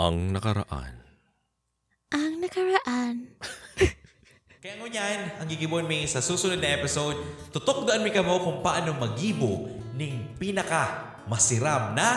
Ang nakaraan. Ang nakaraan. Kaya ngunyan, ang gigibon mi sa susunod na episode, tutukdaan mi kamo kung paano magibo ning pinaka masiram na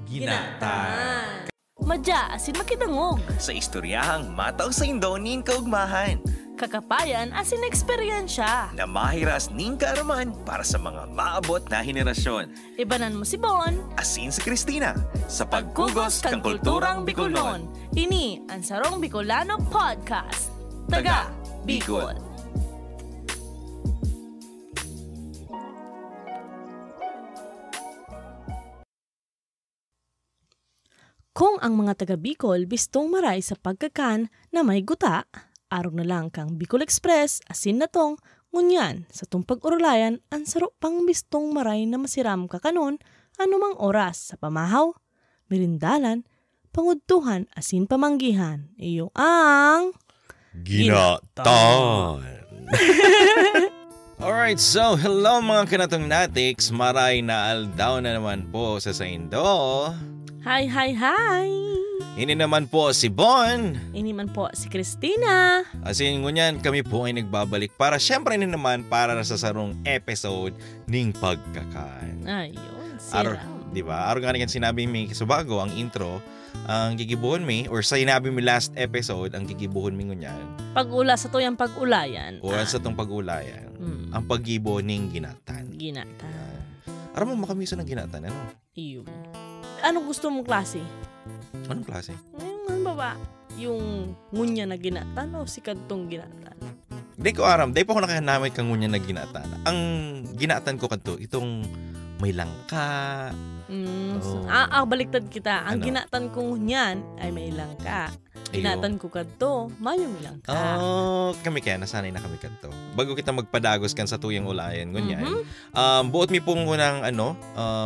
ginatan. Madya, asin makidangog. Sa istoryahang mataw sa indonin kaugmahan. Kakapayan, asin eksperyensya. Na mahiras ning kaaraman para sa mga maabot na henerasyon. Ibanan mo si Bon. Asin si Christina sa Pagkugos kang kulturang Bicolon. Ini ang Sarong Bicolano Podcast. Taga Bicol. Kung ang mga taga Bicol bistong maray sa pagkakan na may guta, arog na lang kang Bicol Express, asin na tong, ngunyan, sa tong pag-urulayan, ang sarap pang bistong maray na masiram ka kanon, anumang oras sa pamahaw, merindalan, pangudtuhan, asin pamanggihan, iyong ang... Ginatan. Alright, so hello mga kanatong natics. Maray na aldaw na naman po sa Saindo. Hi! Ini naman po si Bon. Ini man po si Christina. Asin ngunyan, kami po ay nagbabalik para syempre naman para sa sarong episode ning pagkakan. Ayun, Araw, siram. di ba? Araw nga rin sinabi mi sa bago ang intro, ang gigibuhon mi or sa sinabi mi last episode, ang gigibuhon mi ngunyan. Pag-ula sa to yung pag-ulayan. O sa tong pag-ulayan, ang paggibo ning ginatan. Ginatan. Araw mo makamisa ng ginatan, ano? Iyon. Anong gusto mong klase? Anong klase? Ano ba? Yung ngunya na ginatan o si kadtong ginatan? Di ko aram, di pa ako nakahanamay kang ngunyan na ginatan. Ang ginatan ko kanto, itong may langka. Baliktad kita. Ang Ano? ginatan kong ngunyan ay may langka. Ginatan ko kadto, mayong langka. Kami kaya, nasanay na kami kanto. Bago kita magpadagos kan sa tuyang ulayan, ngunyan. Buot mi pong unang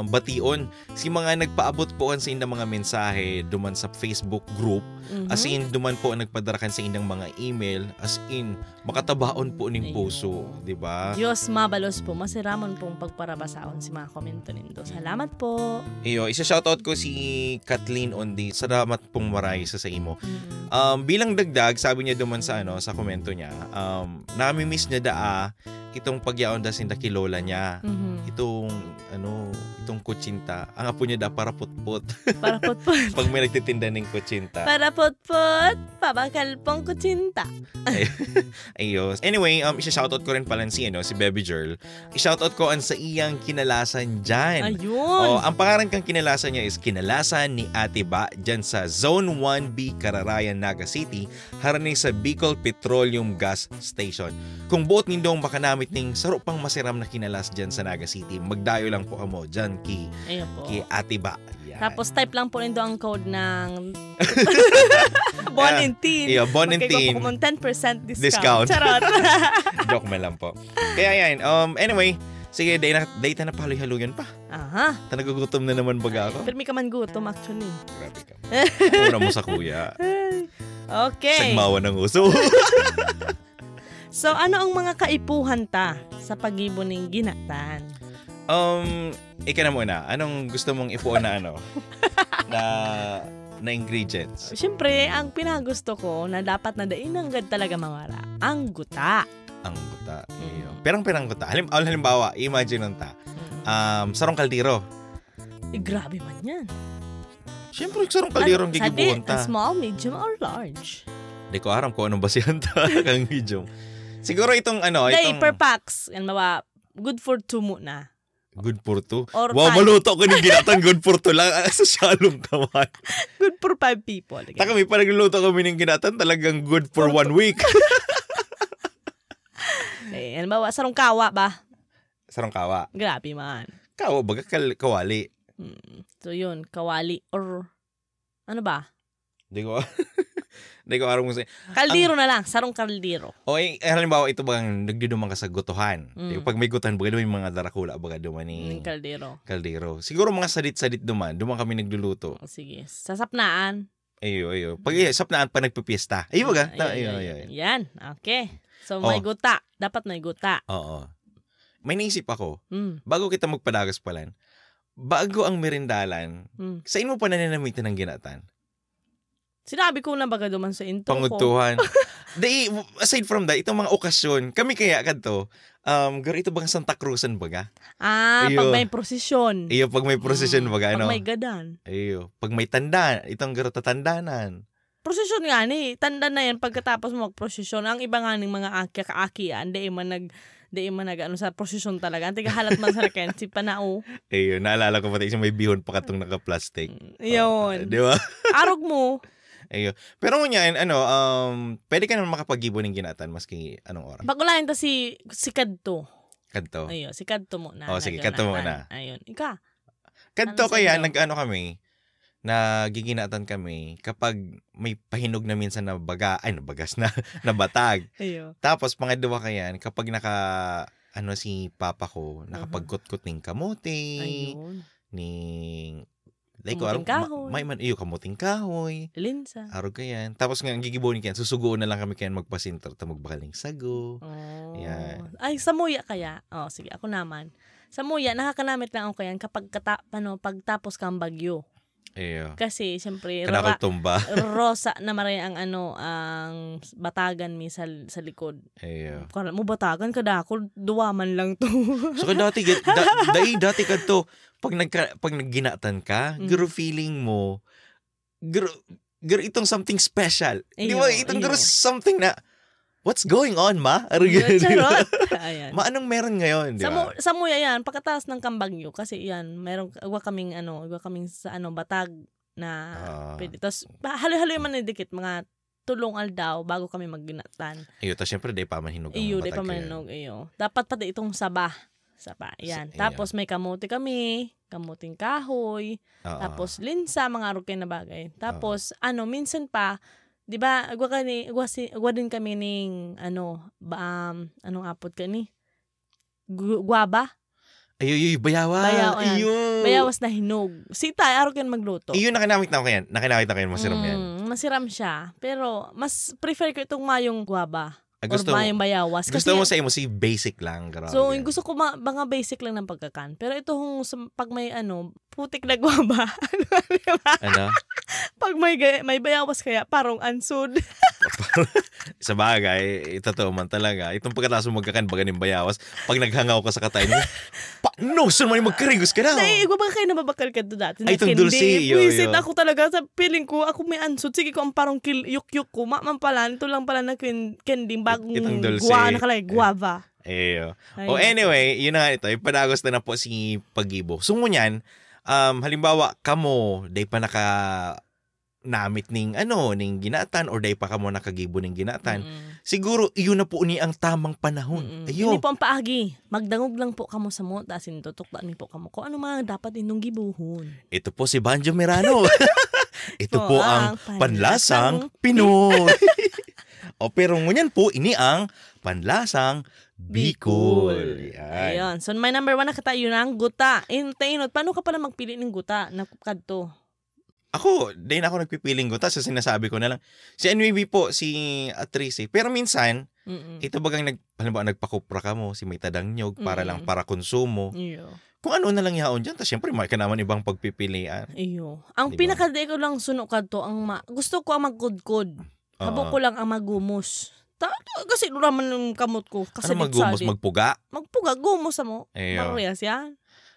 bation. Si mga nagpaabot po sa indang mga mensahe duman sa Facebook group. As in, duman po nagpadarakan sa indang mga email. As in, makatabaon po ning puso. Diba? Diyos mabalos po. Masiramon pong pagparabasaon si mga komento nindo. Salamat po. Iyo, isa-shoutout ko si Kathleen Ondi. Salamat pong maray sa imo. Bilang dagdag, sabi niya duman sa sa komento niya, nami-miss niya itong pagyaon da sinda kilola niya. Itong kutsinta. Ang apo niya para putput. Para putput. Pag may nagtitinda ng kutsinta. Para putput. Pabakal pong kutsinta. Ayos. Anyway, isa-shoutout ko rin pala si Baby Girl. I-shoutout ko sa iyang kinalasan dyan. Ayun. Ang pangalan kang kinalasan niya is Kinalasan ni Ate Ba dyan sa Zone 1B, Kararayan, Naga City, haraning sa Bicol Petroleum Gas Station. Kung buot nindong makanamit ning sarap pang masiram na kinalas dyan sa Naga City, magdayo lang po kamo dyan ki Ate Ba. Yan. Tapos type lang po nindo ang code ng Bon and Teen. Yeah, Bon and Teen. Magkaiba po 10% discount. Charot. Joke me lang po. Kaya yan. Anyway, sige, day na paloy-haluyan pa. Aha. Nagugutom na naman baga ako. Pero may ka man gutom actually. Grabe ka. Una mo sa kuya. Okay. Sagmawa ng uso. So, ano ang mga kaipuhan ta sa pag-ibo ng ginatan? Ika na muna. Anong gusto mong ipuon na na ingredients? Siyempre, ang pinagusto ko na dapat na dainanggad talaga mawara, ang guta. Ang guta. Perang-perang guta. Halimbawa, imagine nun ta. Sarong kaldero. Grabe man yan. Siyempre, sarong kaldero ang gigibuhon ta. Small, medium, or large? Hindi ko aram kung anong basihan ta kang medium. Siguro itong Per packs. Yan mawa, good for 2 muna. Good for 2? Or wow, 5. maluto ko ng ginatan. Good for 2 lang. Sa shalong kawan. Good for 5 people. Taka, may panagluluto kami ng ginatan. Talagang good for 1 week. Yan mawa, sarong kawa ba? Sarong kawa. Grabe man. Kawa, baga kawali. So yun, kawali or ano ba? Hindi ko aram kung Kaldero na lang, sarong kaldero. Halimbawa, ito bang nagdudumang ka sa gutuhan. Pag may gutuhan, baga duman yung mga darakula, baga duman ni kaldero. Siguro mga sadit-sadit duman kami nagluluto. Sige, sa sapnaan. Ayo. Pag sapnaan pa nagpipiesta. Ayo baga. Yan, okay. So may guta, dapat may guta. Oo. May naisip ako, bago kita magpadagas palan, bago ang merindalan, sa ino pa nananamitan ng ginatan? Sinabi ko na baga duman sa intro ko. Pangutuhan. Aside from that, itong mga okasyon, kami kaya kadto, garo ito bang Santa Cruzan baga? Pag may prosesyon. Iyo, pag may procession baga, ano? Pag may gadan. Iyo, pag may tanda, itong garo tatandanan. Prosesyon nga ni, tanda na yan pagkatapos mo mag-prosesyon. Ang iba nga ng mga akya-kaakian, di man nag ano sa prosesyon talaga. Ang tigahalat man sa raken, si Panao. Iyo, naalala ko pati isang may bihon pa katong naka-plastic. Yun. Di ba? Arog mo. Iyo. Pero ngunyan, pwede ka naman makapag-gibo ng ginatan maski anong oras. Pagulayan ta si Kadto. Kadto. Ayun, si Kadto muna. Sige, Kadto muna. Ayun, ika. Kadto Ano kaya, sa inyo? nag-ano kami, nagiginatan kami kapag may pahinog na minsan na nabagas na, na batag. Ayun. Tapos, pangalawa kayan, kapag si papa ko, nakapagkut-kut ng kamote, Ayun. ning, Kamuting kahoy. may man, kamuting kahoy, Linsa. arog kayan. Tapos nga, ang gigibunin kayan, susugoon na lang kami kayan magpasinter, magbakaling sago. Oh. Yan. Ay, sa muya kaya. Sige, ako naman. Sa muya, nakakanamit lang ako kayan kapag pagtapos kang bagyo. Iyo. Kasi, siyempre, Kanakol tumba. rosa na maray ang ang batagan mi sa likod. Iyo. Kala mo batagan kadakol, duwaman lang to. So dati dati kadto pag nagginatan ka, guro feeling mo guro itong something special. Di ba? Itong guro something na what's going on, ma? Charot. Ayan. Anong meron ngayon, di ba? Sa muya yan, pagkataas ng kambagyo, kasi yan, iwa kaming sa batag na pwede. Tapos, halo-halo man dikit, mga tulong aldaw bago kami magginatan. Iyo, tapos syempre, di pa manhinog ang Iyo, batag. di pa manhinog, iyo. Dapat pati itong saba. Yan. Tapos may kamote kami, kamuting kahoy, tapos linsa, mga arukay na bagay. Tapos, minsan pa, di ba, agwa din kami ning, anong apod ka ni? Guaba? Ay, bayawan. Bayawas na hinog. Sita, araw kan magluto. Iyo, nakinamit na kayo, masiram yan. Masiram siya. Pero, mas prefer ko itong mayong guaba. Gusto or mayong bayawas. Gusto mo sa imo, si basic lang. Grabe. So, gusto ko mga basic lang ng pagkakan. Pero ito pag may putik na guaba. Ano? Pag may bayawas kaya, parang ansud. Sa bagay, totoo man talaga. Itong pagkatapos mo magkakan baga ng bayawas, pag naghangaw ka sa katayin mo, paano? Saan mo magkarigos ka na? Ay, ba kayo nababakal ka doon dati? Ay, itong dulce. Wisit ako talaga. Sa feeling ko, ako may ansud. Sige ko, ang parang yuk-yuk ko. Man pala, ito lang pala na candy, bagong guava. Eyo. Anyway, yun na nga ito. Ipadagos na po si Pag-ibo. So, ngunyan, halimbawa, kamo, day pa namit ning ginatan or day pa kamo nakagibo ning ginatan. Siguro iyon na po ni ang tamang panahon. Ayo. Hindi po ang paagi. Magdangog lang po kamo sa mo, tasin tutuktaan ni po kamo ko ano mga dapat inyong gibuhon. Ito po si Banjo Merano. Ito po ang Panlasang Pinoy. Pero ngunyan po ini ang Panlasang Bicol. Ayun. So my number 1 na katayo na ang guta. Inot, paano ka pala magpili ng guta na kadto? Ako, din ako nagpipiling guta. So sinasabi ko na lang. Si NWB po, si Atrice. Pero minsan, ito bagang halimbawa nagpakupra ka mo, si may tadang nyog, para konsumo. Iyo. Kung ano na lang yaon dyan, tapos syempre may ka naman ibang pagpipilian. Iyo. Ang diba? pinakadi ko lang suno kadto, gusto ko ang magkudkod. Habo ko lang ang magumos. Kasi naman yung kamot ko. Kasi ano magumos? Magpuga? Magpuga, gumos mo. Parehas yan.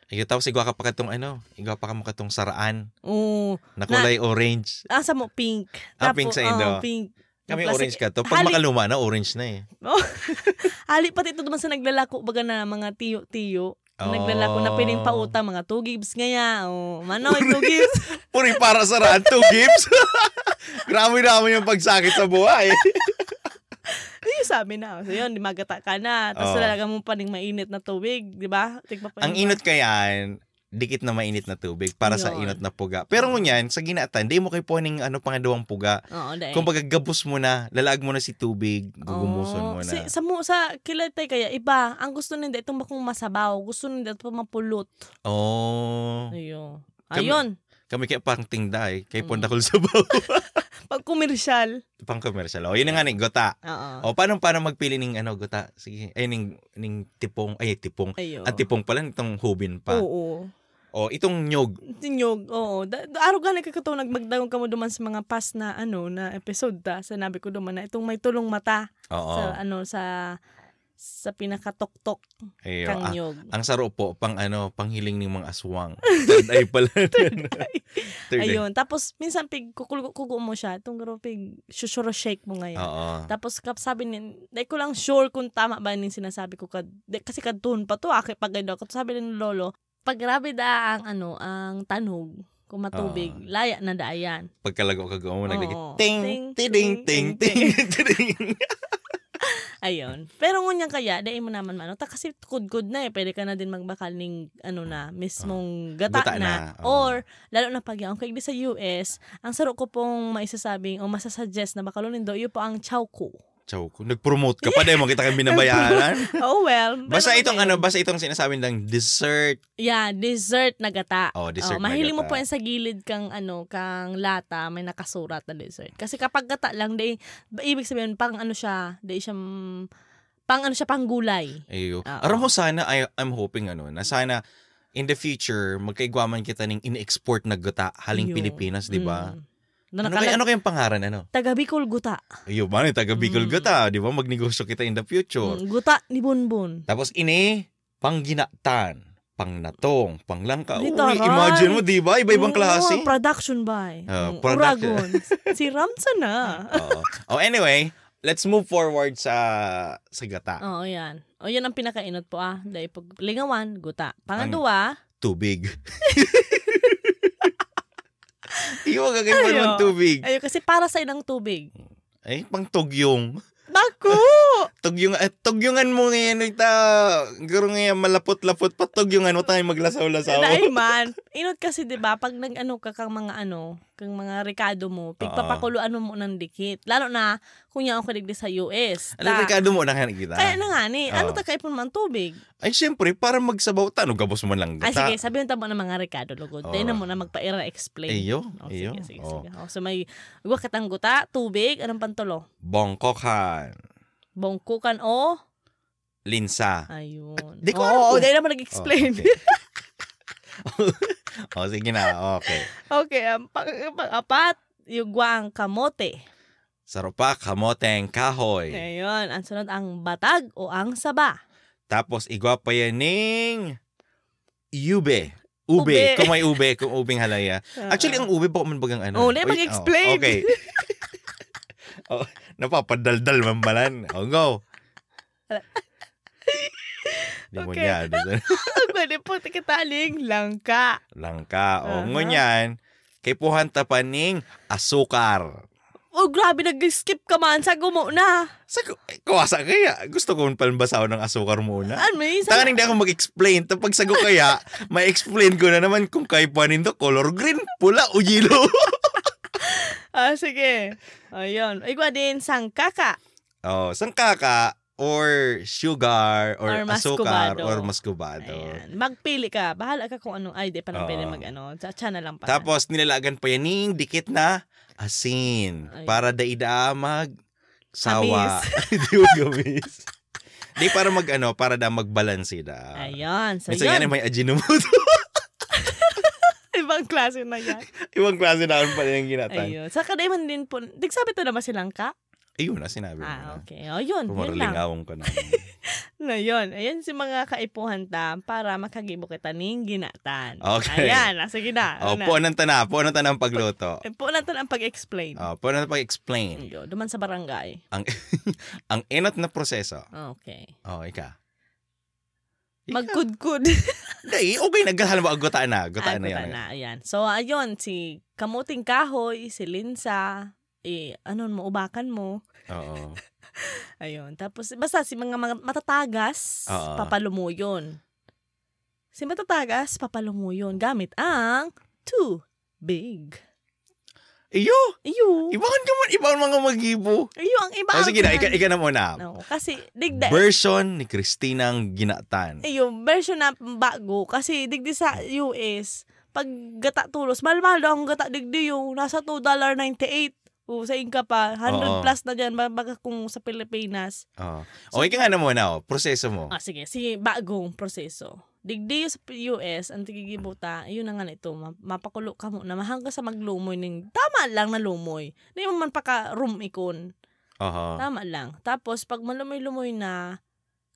Iyo, tapos igwa ka pa katong saraan. Oo. Na kulay orange. Sa mo, pink. Pink sa indo. Pink. Kami orange ka to. Pag makaluma na, orange na eh. Hali pati ito naman sa naglalako baga na mga tiyo-tiyo. Naglalako na piling pautang, mga 2 gigs ngaya. Manoy, 2 gigs. Puri para saraan, 2 gigs. Grabe naman yung pagsakit sa buhay. Yung sabi na. So yun, magata ka na. Tapos talaga mo pa ning mainit na tubig. Di ba? Ang inot kayan, dikit na mainit na tubig para sa inot na puga. Pero ngunyan, sa ginatan, di mo kay po ning pangadawang puga. Kung gabos mo na, lalaag mo na si tubig, gugumuson mo na. Sa kilatay kaya, iba. Ang gusto nila, itong bakong masabaw. Gusto nila ito mapulot. Ayun. Kami kaya pang tingday, kay Pondakol Sabaw. Pag komersyal. Pang komersyal. Yun na nga ning gota. Paano magpili ning gota? Sige. Ning tipong. Tipong. Ayun. At tipong pala nitong hubin pa. Oo. O, itong nyog. Tinyog, oo. Araw gani ka ito, nagmagdagong ka mo duman sa mga past na, na episode sinabi ko duman na itong may tulong mata Oo. sa pinakatoktok Ayo, kang nyog. ang saro po, panghiling ng mga aswang. Third eye pala. Third eye. Ayun. Tapos, minsan, kukugo mo siya. Itong shusuro shake mo ngayon. Oo. Tapos, sabi di ko lang sure kung tama ba yung sinasabi ko. Kasi kadun pa to, pagkaido ko. Sabi ni Lolo, pag grabe ang tanog, kung matubig, laya na daayan. Pagkalago ka mo, naglagay, Oo. ting, tiding, ting, ting, ting. Ayun. Pero ngunyan kaya, dahil mo naman kasi good na pwede ka na din magbakal ng mismong gata na. Or, lalo na pag yung kaya sa US, ang saro ko pong maisasabing o masasuggest na bakalunin do, yun po ang chowko. Chowko. Nag-promote ka pa dahil mo kita kang binabayaran. Oh well. Basta itong sinasabi ng dessert. Yeah, dessert na gata. Oh, dessert na mahiling mo gata. po yan sa gilid kang lata, may nakasurat na dessert. Kasi kapag gata lang, ibig sabihin pang siya, pang gulay. Ayo. Aram mo sana, I'm hoping na sana in the future, magkaigwaman kita ng in-export na gata haling Pilipinas, di ba? Ano kayang pangaran, Taga Bicol Guta. Ayo, man, taga Bicol gata, di ba? Magnegosyo kita in the future. Guta ni Bunbun. Tapos pangginatan, pangnatong, panglangka. Uy, Taray. imagine mo, di ba? Iba-ibang klase. Production by. Production. Uragon. Si Ramsa na. Anyway, let's move forward sa gata. Oo, yan. Yan ang pinakainot po Dahil pag lingawan, guta. Pangalawa, Tubig. Iyo, gagawin mo ng tubig. Ayo, kasi para sa inang tubig. Ay, pang tugyong. Naku! Tugyungan mo ngayon, garo ngayon malapot-lapot pa tugyungan mo tayo maglasaw-lasaw. Dahil man, inot kasi 'di ba pag kang mga rekado mo, pigpapakuluan mo ng dikit. Lalo na kung yaong kadigdi sa US. Rekado mo na kita. Kaya na nga ni, ta kaipon man tubig? Ay, syempre, para magsabaw gabos mo lang gata. Sige, sabihin tamo ng mga rekado lugod. Dahil na mo na magpa-explain. Iyo. Sige. So may katang guta, tubig, anong pantulo? Bongkokan. Bongkukan o linsa. Ayun. Di ko alam. Dahil naman nag-explain. Sige na. Okay. Okay, pang-apat, yung guwang kamote. Sarupa, kamoteng kahoy. Ayun, ang sunod ang batag o ang saba. Tapos, igwa pa yan ng ube. Kung may ube, kung ubing halaya. Actually, ang ube pa kumbagang mag-explain. Okay. Napapadaldal mambalan. Go. Di mo niya. Pwede po tikitaling langka. Ngunyan, kay puhan tapaning asukar. Grabe, nag-skip ka man. Sago mo na. Kawasa kaya. Gusto ko palbasaw ng asukar muna. May Tangan hindi ako mag-explain. Tapag sago kaya, ma-explain ko na naman kung kay puhanin to, color green, pula o yellow. Sige. Ayun. Igwa din, sangkaka. Sangkaka or sugar or asukar muscovado. or muscovado. Ayan. Magpili ka. Bahala ka kung anong ay, di pa lang pwede Tsa na lang pa. Tapos nilalagan pa yan ng dikit na asin. Para daida sawa. Di mo gamis. Di para para magbalanse da. Ayun. So minsan yan may ajinomoto. Ibang klase na yan. Ibang klase na pa yung ginatan. Ayun. Sa kadayman din po, digsabi to naman silang ka? Ayun na, sinabi mo. Okay. Yun lang. Pumaralingawang ko na. Yun. Ayan si mga kaipuhan para makagibo kita ning ginatan. Okay. Ayan. Sige na. Puunan ta na ang pagluto. Puunan ta na ang pag-explain. Puunan ta pag-explain. Duman sa barangay. Ang inot na proseso. Okay. Ika. Magkudkud. Okay, naghahalam mo. Gutaan na yan. Ayan. So, ayun, si kamuting kahoy, si linsa, ubakan mo. Oo. Ayun. Tapos, basta si mga matatagas, papalumuyon. Si matatagas, papalumuyon. Gamit ang tubig. Iyo. Ibang mga magibo. Ang iba. Sige na, ika na muna. No, kasi, digda. Version ni Christinang ginatan. Version na bago. Kasi, digdi sa US, pag gata tulos, mahal daw ang gata digdi yung nasa $2.98. Sa Inka pa, 100 plus na dyan, baga kung sa Pilipinas. Okay ka nga na muna, proseso mo. Sige, bagong proseso. Digdi sa US, ang tigigibuta, yun na nga ito, mapakulo ka mo na mahangga sa maglumoy ning tama lang na lumoy. Di mo man paka-room ikon. Aha. Tama lang. Tapos, pag malumoy-lumoy na,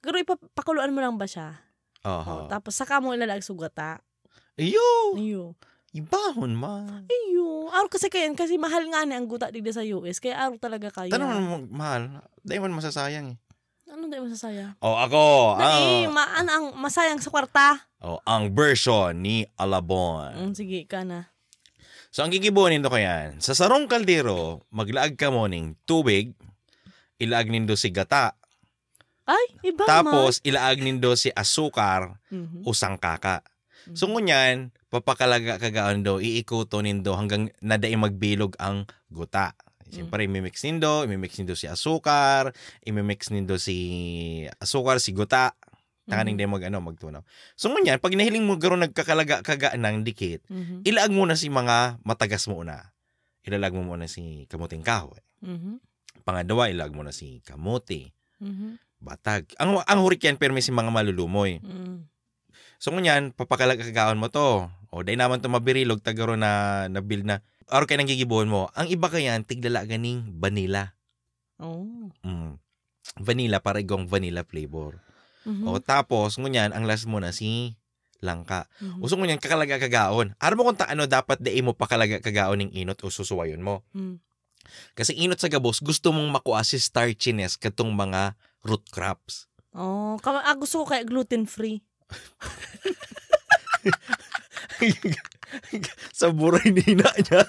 garo ipapakuluan mo lang ba siya? Aha. Tapos, saka mo ilalag sugata. Iyo! Iyo. Ibahon ma. Iyo. Araw kasi kayan, kasi mahal nga ni ang guta digdi sa US, kaya araw talaga kaya. Tanong mo, mahal. Dahil man masasayang eh. Ano di masasaya? Ako. Ang masayang sa kwarta. Ang version ni Alabon. Sige ka na. So, ang gigibunin ko yan, sa sarong kaldero, maglaag ka mo ng tubig, ilaag nindo si gata, Ay, iba tapos ilaag nindo si asukar, Mhm. o sangkaka. So, ngunyan, papakalaga kagaon do, iikuto nindo hanggang nadai magbilog ang guta. Siyempre, imimix nindo si asukar, imimix nindo si asukar, si guta, takaning din magtunaw. So, ngunyan, pag nahiling mo garo nagkakalaga-kaga ng dikit, Mhm. ilaag mo na si mga matagas mo una. Ilalag mo muna si kamuting kahoy. Mhm. Pangalawa, ilaag mo na si kamuti, Mhm. batag. Ang hurikyan, pero may si mga malulumoy. Mhm. So, ngunyan, papakalagagaon mo to. O, dahil naman to mabirilog, tagaro na nabil na. Araw kayo nang gigibuhon mo. Ang iba kayan, tiglala ganing vanilla. Oh. Vanilla, para igong vanilla flavor. Mhm. O, tapos, ngunyan, ang last mo na si langka. Mhm. Uso ngunyan, kakalagakagaon. Aram mo kung dapat dai mo pakalagakagaon ng inot o susuwayon mo. Mhm. Kasi inot sa gabos, gusto mong makuha si starchiness katong mga root crops. Oh, gusto ko kaya gluten-free. Sa buray ni ina niya.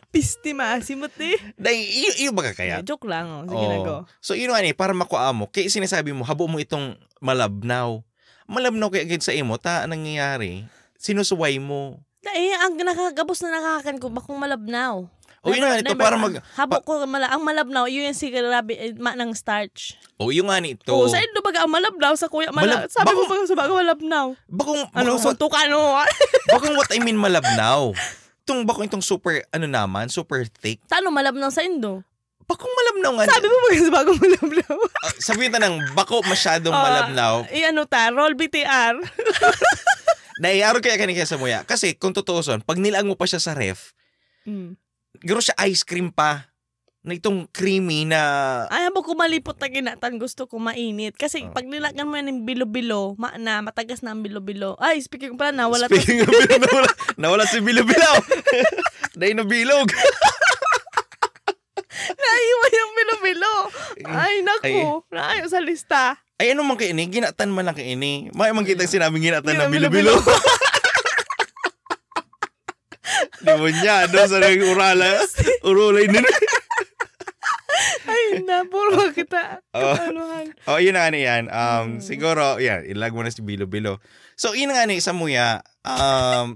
Pisti maasimot eh. Dahil, iyo ba kaya? Joke lang. Oh. Sige na go. So, yun nga para makuha mo, kaya sinasabi mo, habo mo itong malabnaw. Malabnaw kaya agad sa imo, nangyayari, sinusuway mo. Ang nakakagabos na nakakan ko, bakong malabnaw. O yun nga ito, para habo ko, ang malabnaw, yun yung sigarabi, ng starch. O yun nga ito. Sa indo baga ang malabnaw, sa kuya, sabi mo baga sa baga malabnaw. Bakong suntukan mo? bakong what I mean malabnaw? Bakong itong super, super thick. Saan malabnaw sa indo? Bakong malabnaw nga. Sabi mo baga sa baga malabnaw? Sabihin ta ng bako masyadong malabnaw. Roll BTR. Naiyaro kaya kanina sa muya. Kasi kung totoo son, pag nilaang mo pa siya sa ref, garo siya ice cream pa. Na itong creamy na... Ay, habo ko malipot na ginatan. Gusto ko mainit. Kasi pag nilagan mo yan ng bilo-bilo, matagas na ang bilo-bilo. Ay, speaking pala, nawala Speaking of bilo, nawala si bilo-bilo. Dahil na bilog. Naiwan yung bilo-bilo. Ay, naku. Naayo sa lista. Ay, ano man kaini? Ginatan man lang kaini. May man kitang sinabing ginatan na bilo-bilo. Di mo niya, sa urulay nila. Ay, puro kita. Anuhan. Yun na yan. Siguro, yan, ilag mo na si bilo-bilo. So, yun nga sa muya,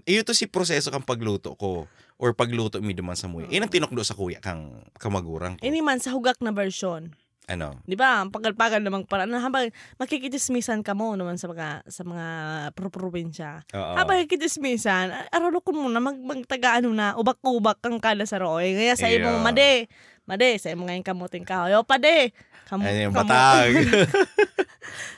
iyo to si proseso kang pagluto ko. Or pagluto mi duman sa muya. Yun ang tinukdo sa kuya kang kamagurang ko. Ini man sa hugak na version. Ano? Di ba? Ang pagal-pagal namang paraan. Habang makikitismisan ka mo naman sa mga probinsya. Habang kikitismisan, aralukon mo na magtagaan na ubak-ubak kang kada sa roy. Kaya sa imong Made, sa imong ngayon kamuting kahoy. O, pade. Ano yung batag?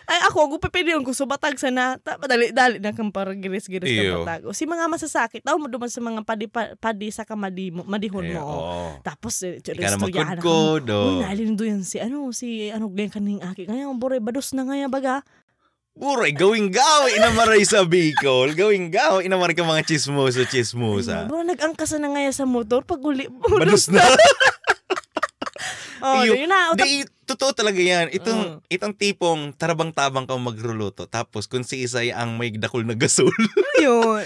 Ay, ako pipiliyon ko. So, batag sana. Dali-dali na kang parang giris-giris ng batag. O, si mga masasakit. Tao mo duman sa mga padi sa madihon mo. Tapos, ika na magkudkod. Nalin doon si ganyan kaning aki. Ngayon, bore, bados na ngayon baga. Buray, gawing-gaw, inamaray sa Bicol. Gawing-gaw, inamaray ka mga chismosa. Bro, nag-angkasa na ngayon sa motor. Pag uli, bados na. Yun na. Totoo talaga yan. Itong tipong tarabang-tabang kang magluluto. Tapos kung si Isay ang may dakol na gasol. Yun.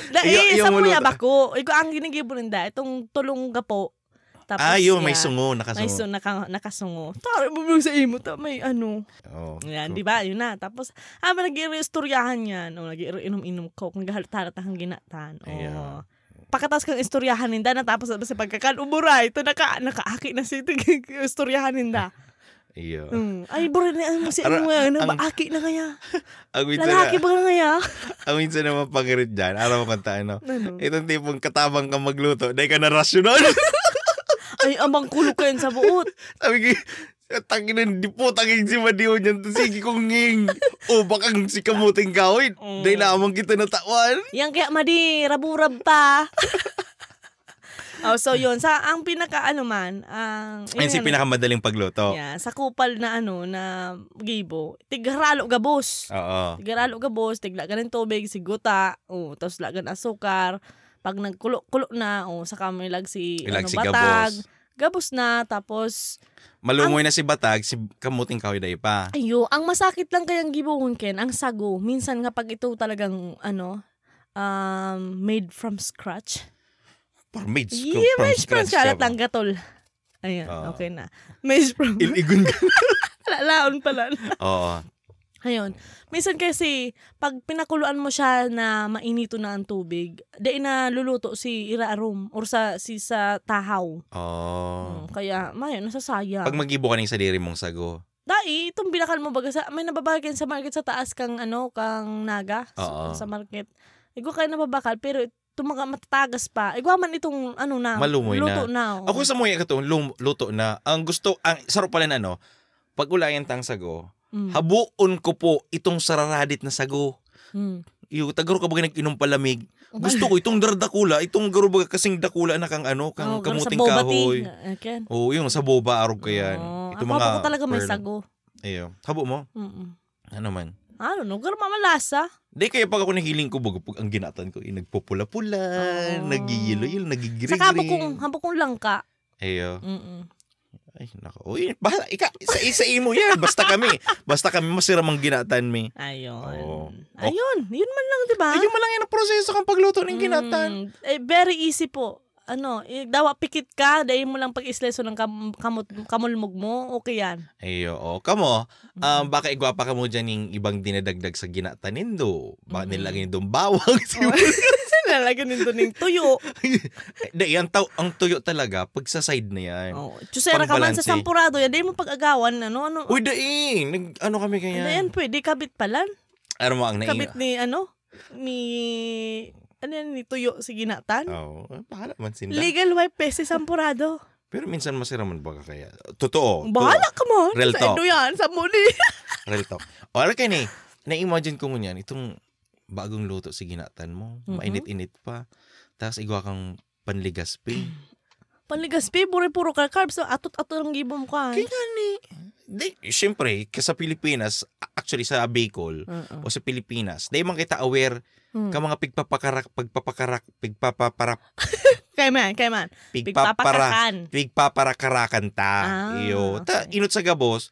Sa muya ba ko? Ikaw ang ginigibunin da. Itong tulong gapo. Tapos, may sungo, nakasungo. Nakasungo. Tari mo sa imo, may ano. Yan, di ba? Yun na. Tapos, nag-i-istoryahan yan. Nag-i-inom-inom coke. Nag-halat-halat ang ginatan. Pagkatas kang istoryahan ninda, natapos na sa pagkakan-umuray. Ito, nakaaki na si istoryahan ninda. Iyo. Ay, bro, mo si ano nga, maaki na kaya. Lalaki ba nga kaya? Ang minsan naman pangirit dyan, araw mo kanta, itong tipong katabang kang magluto, dahil ka na rasyonal. Ay, amang kulo ko yan sa buot. Tangin, di po tanging si Madion yan. Sige kong nging. O bakang si kamuting kawin. Dahil lamang kita natawan. Yang kaya madi, raburab ta. So yun, ang pinaka man, Ayun si pinakamadaling pagluto. yeah, sa kupal na na gibo, tigaralo gabos. Oo. Tigaralo gabos, tiglagan ng tubig, siguta, tapos lagan asukar. Pag nagkulo na, saka may lagsi Ilagsi batag. gabos. Gabos na, tapos Malumoy na si Batag, si kamuting kawin day pa. ang masakit lang kayang gibohon ken ang sago. Minsan nga pag ito talagang made from scratch. From made Yeah, from made from scratch scratch. ka ba? Lang gatol. Ayan, okay na. Made from... Iligon ka. Lalaon pala. Oo. Ayun. Minsan kasi, pag pinakuluan mo siya na mainito na ang tubig, di na luluto si iraarom or sa tahaw. Oh. Kaya, mayon, nasasayang. Pag mag-ibo ka ng sadiri mong sago. Dai, itong binakal mo baga may nababagyan sa market sa taas kang kang naga sa market. Igo kayo nababakal pero matatagas pa. Igwaman itong Malumoy luto na. na. Ako sa mga ito, luto na. Ang sarap pala na pag ulayan tang sago, habuon ko po itong sararadit na sago. Yung tagaro ka baga nag-inom palamig. Gusto ko itong dardakula, itong garo baga kasing dakula na kang kamuting kahoy. Yung sa boba arog ka yan. Ito Ako ko talaga may sago. Ayo. Habo mo? Ano man? Garo mamalasa. Di kaya pag ako nahiling ko baga pag ang ginatan ko, nagpupula-pula, nagigilo-ilo, nagigiri-giri. Saka habok kong langka. Ayo. Ay, nako. Uy, bahala. Isa mo yan. Basta kami masiram ang ginatan mi. Ayun. Ayun. Yun man lang, di ba? Ayun man lang yan ang proseso kang pagluto ng ginatan. Very easy po. Dawa pikit ka, dahil mo lang pag-isleso ng kamulmog mo, okay yan. Ayo, kamo, baka igwapa ka mo dyan yung ibang dinadagdag sa ginatan nindo. Baka nilagay nindong bawang. Nalagyan nindo ng tuyo. Yan, ang tuyo talaga, pag sa side na yan. Chusera ka man sa sampurado yan, dahil mo pag-agawan, Uy, daing, kami kaya? Dayan, pwede, kabit pala. Ano mo ang naina? Kabit ni tuyo si ginatan. Bahala man sila. Legal wife pesi sampurado. Pero minsan masiraman baka kaya. Totoo. Bahala ka mo. Real talk. Sa yan, sa muli. Real talk. Okay kayo na-imagine ko ngunyan, itong bagong luto si ginatan mo. Mainit-init pa. Tapos igwa kang panligaspi. Panligaspi, puro ka carbs. Atot-atot ang gibom ka. Kaya siyempre, sa Pilipinas, actually sa Bicol, o sa Pilipinas, dahil man kita aware ka mga pigpapaparak. Kaya man. Pigpaparakarakan ta. Iyo. Okay. Inot sa gabos,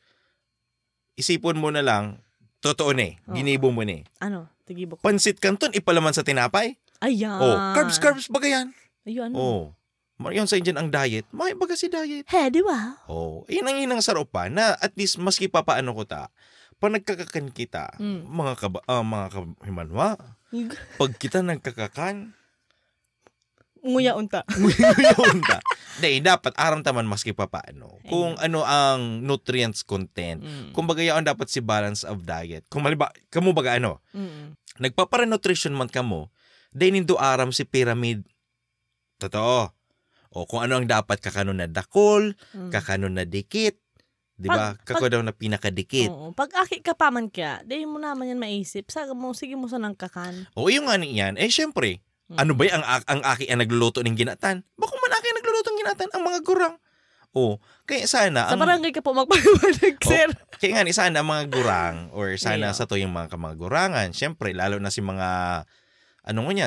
isipon mo na lang, totoo ginibo mo Ano? Tigibok. Pansit kanton, ipalaman sa tinapay. Ayan. Carbs baga yan. Ayun. Yun sa inyo ang diet. May baga si diet. Di ba? Yun ang inang sarap pa na at least maski papaano ko ta, pag nagkakakan kita, mga kahimanwa, pag kita nagkakakan, nguya unta. Dahil dapat aramtaman maski papaano. Kung ano ang nutrients content. Kung baga yun dapat si balance of diet. Kung maliba, kamo baga nagpapara-nutrition man kamo, dahil nindo aram si pyramid. Totoo. O kung ano ang dapat kakano na dakol, kakano na dikit, di ba? Kako daw na pinakadikit. Pag aki ka pa man kaya, dahil mo naman yan maisip, sige mo sa nang kakan. Yung nga yan, syempre, ano ba ang aki ang nagluluto ng ginatan? Bako man aki ang nagluluto ng ginatan? Ang mga gurang. Kaya sana... Sa barangay ka po magpapaliwanag, sir. Kaya nga, sana mga gurang, or sana sa to yung mga gurangan, syempre, lalo na si mga...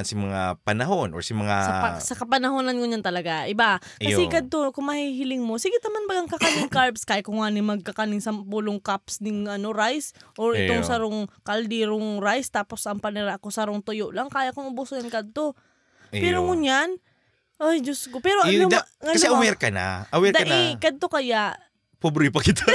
si mga panahon or si mga... Sa kapanahonan ngunyan talaga. Iba. Kasi kadto, kung mahihiling mo, sige taman bagang kakaning carbs, kaya kung nga ni magkakaning 10 cups ng rice, or itong sarong kaldirong rice, tapos ang panira ko sarong tuyo lang, kaya kong ubusin kadto. Pero ngunyan, ay Diyos ko. Pero kasi aware ka na. Aware ka na. Kadto kaya, pobre pa kita.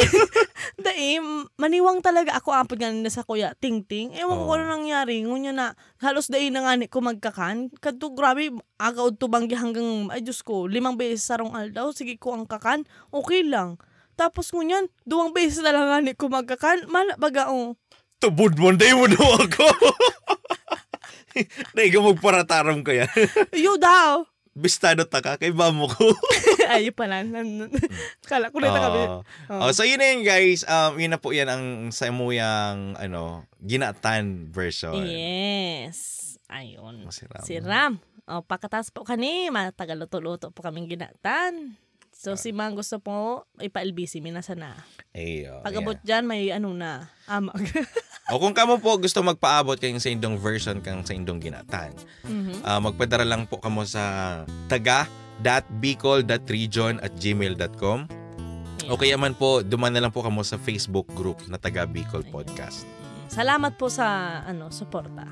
Maniwang talaga ako apod nga nila sa kuya Ting-Ting. Ewan ko ano nangyari. Ngunya na, halos dahil na nga ko magkakan. Kadto grabe, agaw to banggi hanggang, ay Diyos ko, 5 beses sarong aldaw. Sige ko ang kakan, okay lang. Tapos ngunyan, 2 beses na lang nga ko magkakan. Malabaga Tubod mo, day mo daw ako. Day ka magparataram kaya. Iyo daw. bistado ta ka kay ba mo ko. Ay, pala. Kala ko na kami. So yun na yun guys. Yun na po yan ang sa muyang ginatan version. Yes. Ayun. Masiram. Si Ram. Pagkatapos po kani, matagal luto-luto po kaming ginatan. So si Mang gusto po ipa-LBC minasa na. Pag-abot dyan, may na, amag. O kung kamo po gusto magpaabot kayong sa indong version kang sa indong ginatan, magpadara lang po kamo sa taga.bicol.region@gmail.com. O kaya man po, duman na lang po kamo sa Facebook group na Taga Bicol Podcast. Salamat po sa suporta.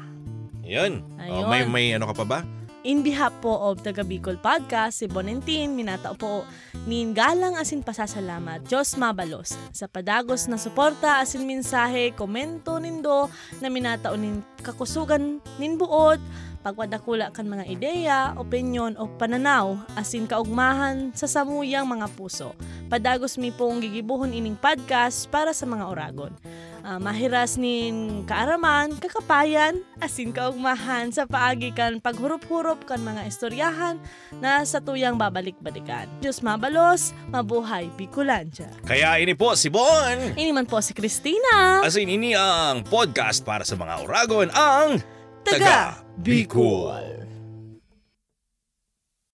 Yun. Ayun. May ka pa ba? In behalf po of Taga Bicol Podcast, si Bonentin, minatao po nin galang asin pasasalamat, Diyos mabalos, sa padagos na suporta asin mensahe, komento nindo, na minatao nin kakusugan nin buod, pagwadakula kan mga ideya, opinyon o pananaw, asin kaugmahan sa samuyang mga puso. Padagos mi pong gigibuhon ining podcast para sa mga oragon. Mahiras nin kaaraman, kakapayan, asin kaugmahan sa paagi kan paghurup-hurup kan mga istoryahan na sa tuyang babalik-balikan. Diyos mabalos, mabuhay Bicolancia. Kaya ini po si Bon. Ini man po si Christina. Asin ini ang podcast para sa mga oragon, ang Taga Bicol.